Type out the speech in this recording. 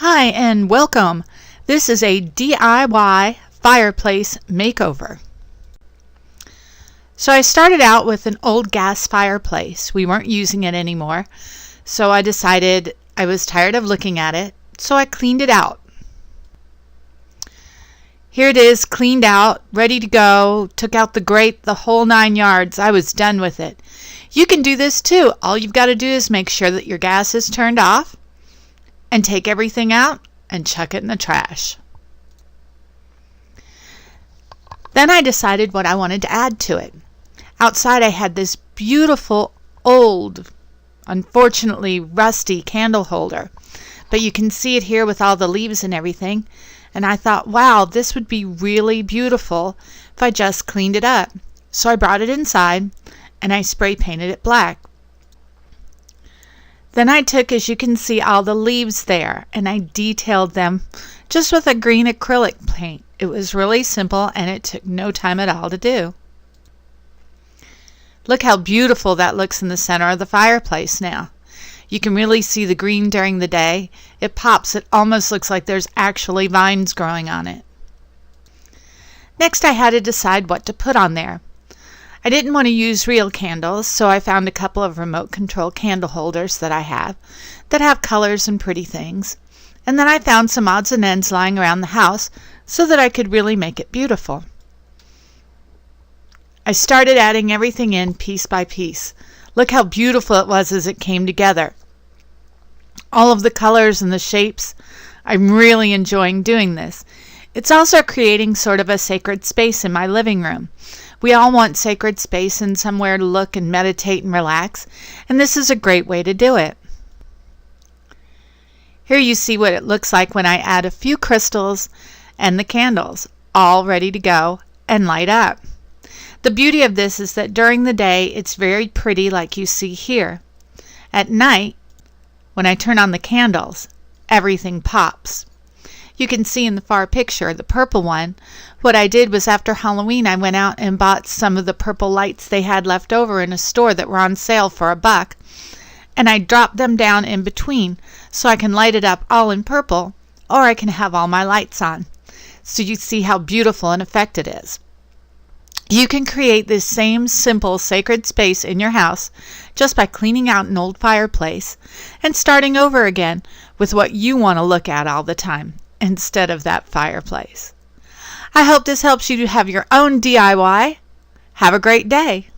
Hi and welcome. This is a DIY fireplace makeover. So I started out with an old gas fireplace. We weren't using it anymore, so I decided I was tired of looking at it, so I cleaned it out. Here it is, cleaned out, ready to go. Took out the grate, the whole 9 yards. I was done with it. You can do this too. All you've got to do is make sure that your gas is turned off and take everything out and chuck it in the trash. Then I decided what I wanted to add to it. Outside I had this beautiful old, unfortunately rusty candle holder, but you can see it here with all the leaves and everything, and I thought, wow, this would be really beautiful if I just cleaned it up. So I brought it inside and I spray painted it black. Then I took, as you can see, all the leaves there and I detailed them just with a green acrylic paint. It was really simple and it took no time at all to do. Look how beautiful that looks in the center of the fireplace now. You can really see the green during the day. It pops. It almost looks like there's actually vines growing on it. Next I had to decide what to put on there. I didn't want to use real candles, so I found a couple of remote control candle holders that I have that have colors and pretty things. And then I found some odds and ends lying around the house so that I could really make it beautiful. I started adding everything in piece by piece. Look how beautiful it was as it came together. All of the colors and the shapes. I'm really enjoying doing this. It's also creating sort of a sacred space in my living room. We all want sacred space and somewhere to look and meditate and relax, and this is a great way to do it. Here you see what it looks like when I add a few crystals and the candles, all ready to go and light up. The beauty of this is that during the day it's very pretty like you see here. At night, when I turn on the candles, everything pops. You can see in the far picture, the purple one, what I did was after Halloween I went out and bought some of the purple lights they had left over in a store that were on sale for $1, and I dropped them down in between so I can light it up all in purple, or I can have all my lights on. So you see how beautiful an effect it is. You can create this same simple sacred space in your house just by cleaning out an old fireplace and starting over again with what you want to look at all the time instead of that fireplace. I hope this helps you to have your own DIY. Have a great day.